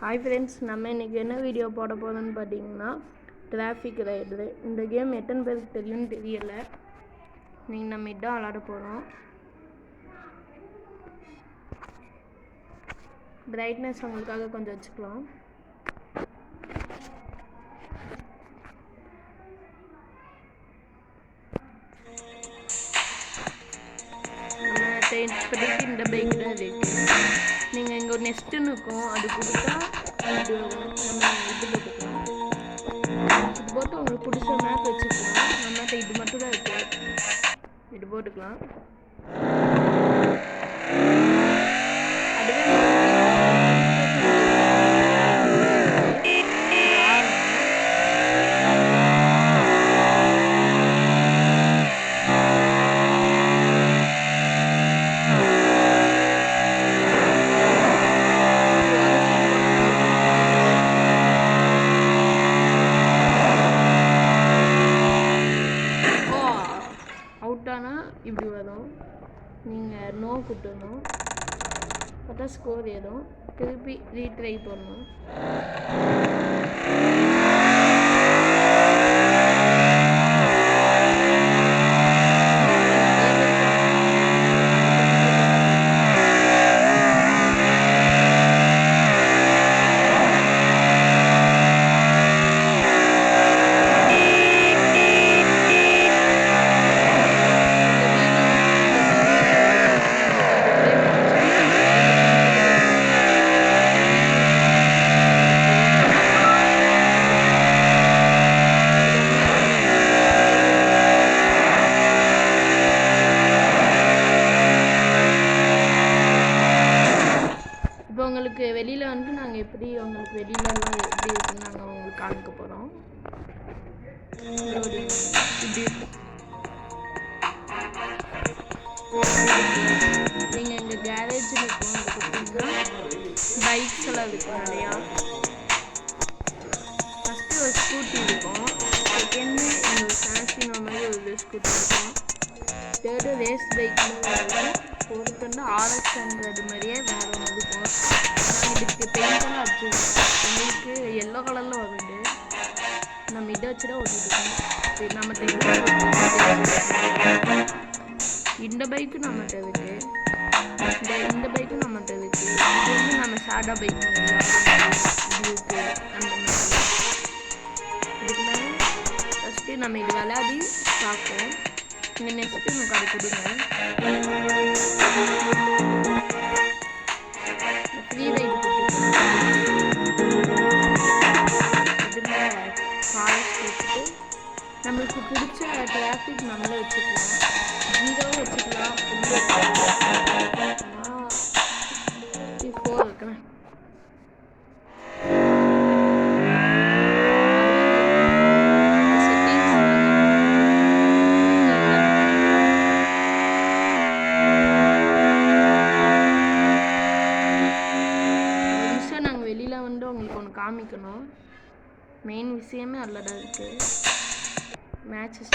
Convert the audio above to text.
Hi friends, நம்ம இன்றைக்கி என்ன வீடியோ போட போகிறோன்னு பார்த்தீங்கன்னா டிராஃபிக் ரைடு. இந்த கேம் எத்தனை பேருக்கு தெரியும்னு தெரியலை. நீங்கள் நம்ம இதான் விளாட போகிறோம். பிரைட்னஸ் உங்களுக்காக கொஞ்சம் வச்சுக்கலாம். இப்போதைக்கு இந்த பைக் தான் இருக்குது. நீங்கள் இங்கே ஒரு நெஸ்ட்டுன்னு இருக்கும், அது கொடுத்தா இது நம்ம இது போட்டுக்கலாம். இது போட்டு உங்களுக்கு பிடிச்ச மேப் வச்சுக்கலாம். நம்மகிட்ட இது மட்டும் தான் இருக்குது, இது போட்டுக்கலாம். அதுவே அவுட்டானா இப்படி வரும். நீங்கள் நோ கொடுக்கணும், பார்த்தா ஸ்கோர் ஏறும். திருப்பி ரீட்ரை பண்ணணும். இப்போ உங்களுக்கு வெளியில் வந்து நாங்கள் எப்படி உங்களுக்கு வெளியிலலாம் எப்படி இருக்குன்னு நாங்கள் உங்களுக்கு காமிக்க போகிறோம். இப்படி நீங்கள் எங்கள் கேரேஜில் இருக்கும், அங்கே பார்த்தீங்கன்னா பைக்ஸ் எல்லாம் இருக்கும் நிறையா. ஃபஸ்ட்டு ஒரு ஸ்கூட்டி இருக்கும், செகண்டு எங்கள் ஃபேன்சினோ மாதிரி ஒரு ஸ்கூட்டி இருக்கும், தேர்டு ரேஸ் பைக் இருக்கும், ஃபோர்த்து வந்து RX-100 மாதிரியே வேறு ஒன்று இருக்கும். நாங்கள் இதுக்கு பெயிண்டெல்லாம் அடிச்சிருக்கோம். உங்களுக்கு எல்லோ கலரில் வருது. நம்ம இதை வச்சு தான் ஓட்டிருக்கோம். நம்மகிட்ட இந்த பைக்கு நம்மகிட்ட இருக்குது, இந்த பைக்கும் நம்மகிட்ட இருக்குது. இது வந்து நம்ம சாடா பைக் இது இருக்குது. அந்த மாதிரி இதுக்கு மேலே ஃபஸ்ட்டு நம்ம இது விளையாடி பார்ப்போம். நீங்கள் நெக்ஸ்ட்டு எனக்கு அது கொடுங்க. ஃப்ரீ ரைடு கொடுத்துருக்கோம். இதில் ஃபாரஸ்ட் வச்சுட்டு நம்மளுக்கு பிடிச்ச டிராஃபிக் நம்மளே வச்சுக்கலாம். ஜீரோவும் வச்சுக்கலாம், ஃபோர் இருக்கிறேன். வெளியில் வந்து உங்களுக்கு ஒன்று காமிக்கணும். மெயின் விஷயமே அதில் தான் இருக்குது. மேட்சஸ்